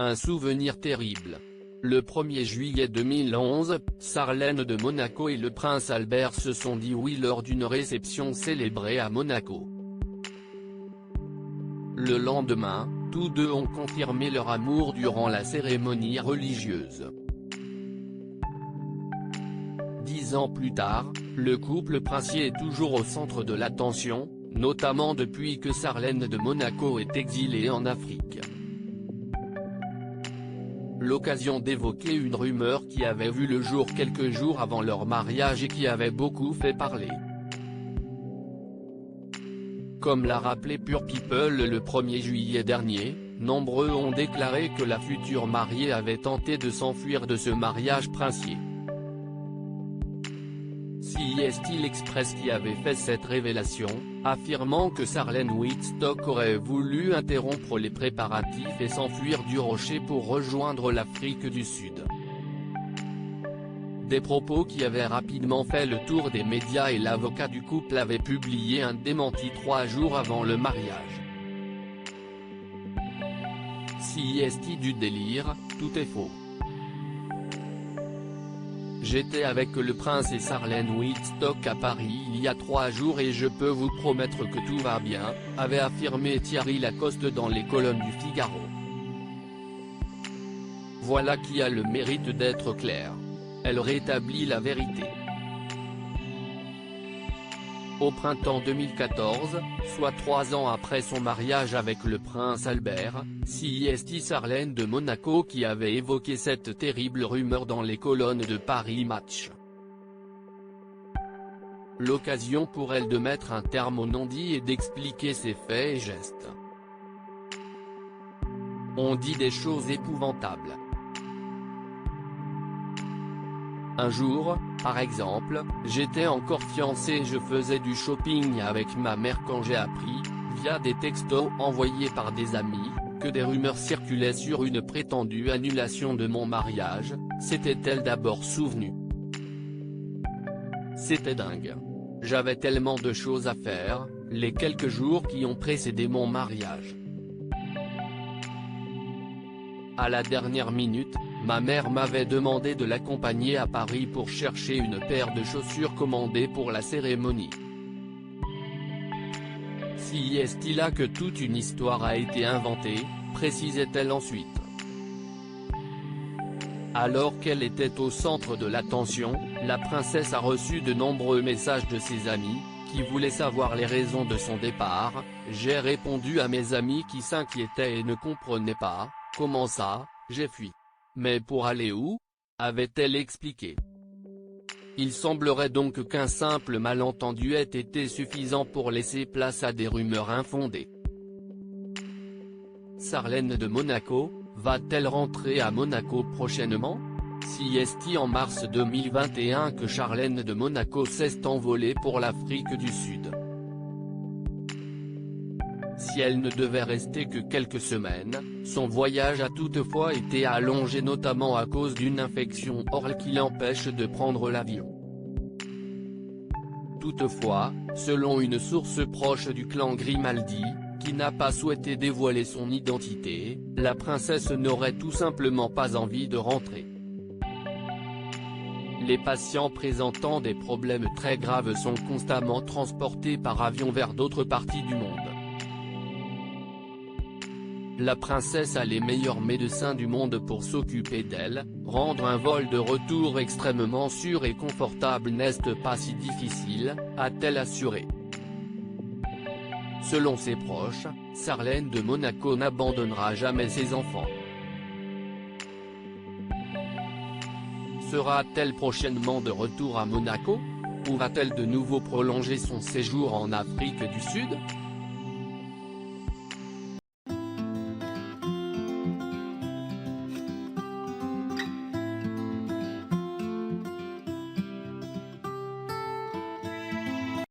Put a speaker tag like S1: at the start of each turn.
S1: Un souvenir terrible. Le 1er juillet 2011, Sarlène de Monaco et le prince Albert se sont dit oui lors d'une réception célébrée à Monaco. Le lendemain, tous deux ont confirmé leur amour durant la cérémonie religieuse. 10 ans plus tard, le couple princier est toujours au centre de l'attention, notamment depuis que Sarlène de Monaco est exilée en Afrique. L'occasion d'évoquer une rumeur qui avait vu le jour quelques jours avant leur mariage et qui avait beaucoup fait parler. Comme l'a rappelé Pure People le 1er juillet dernier, nombreux ont déclaré que la future mariée avait tenté de s'enfuir de ce mariage princier. C'est l'Express qui avait fait cette révélation, affirmant que Sarlène Whitstock aurait voulu interrompre les préparatifs et s'enfuir du rocher pour rejoindre l'Afrique du Sud. Des propos qui avaient rapidement fait le tour des médias et l'avocat du couple avait publié un démenti 3 jours avant le mariage. C'est du délire, tout est faux. J'étais avec le prince et Sarlène Whitstock à Paris il y a 3 jours et je peux vous promettre que tout va bien, avait affirmé Thierry Lacoste dans les colonnes du Figaro. Voilà qui a le mérite d'être clair. Elle rétablit la vérité. Au printemps 2014, soit 3 ans après son mariage avec le prince Albert, c'est Sarlène de Monaco qui avait évoqué cette terrible rumeur dans les colonnes de Paris Match. L'occasion pour elle de mettre un terme au non-dit et d'expliquer ses faits et gestes. On dit des choses épouvantables. Un jour, par exemple, j'étais encore fiancé et je faisais du shopping avec ma mère quand j'ai appris, via des textos envoyés par des amis, que des rumeurs circulaient sur une prétendue annulation de mon mariage. S'était-elle d'abord souvenue? C'était dingue. J'avais tellement de choses à faire, les quelques jours qui ont précédé mon mariage. À la dernière minute, ma mère m'avait demandé de l'accompagner à Paris pour chercher une paire de chaussures commandées pour la cérémonie. C'est là que toute une histoire a été inventée, précisait-elle ensuite. Alors qu'elle était au centre de l'attention, la princesse a reçu de nombreux messages de ses amis, qui voulaient savoir les raisons de son départ. J'ai répondu à mes amis qui s'inquiétaient et ne comprenaient pas. Comment ça, j'ai fui. Mais pour aller où? Avait-elle expliqué. Il semblerait donc qu'un simple malentendu ait été suffisant pour laisser place à des rumeurs infondées. Sarlène de Monaco, va-t-elle rentrer à Monaco prochainement? C'est en mars 2021 que Sarlène de Monaco s'est envolée pour l'Afrique du Sud. Si elle ne devait rester que quelques semaines, son voyage a toutefois été allongé notamment à cause d'une infection orale qui l'empêche de prendre l'avion. Toutefois, selon une source proche du clan Grimaldi, qui n'a pas souhaité dévoiler son identité, la princesse n'aurait tout simplement pas envie de rentrer. Les patients présentant des problèmes très graves sont constamment transportés par avion vers d'autres parties du monde. La princesse a les meilleurs médecins du monde pour s'occuper d'elle, rendre un vol de retour extrêmement sûr et confortable n'est pas si difficile, a-t-elle assuré. Selon ses proches, Sarlène de Monaco n'abandonnera jamais ses enfants. Sera-t-elle prochainement de retour à Monaco? Ou va-t-elle de nouveau prolonger son séjour en Afrique du Sud?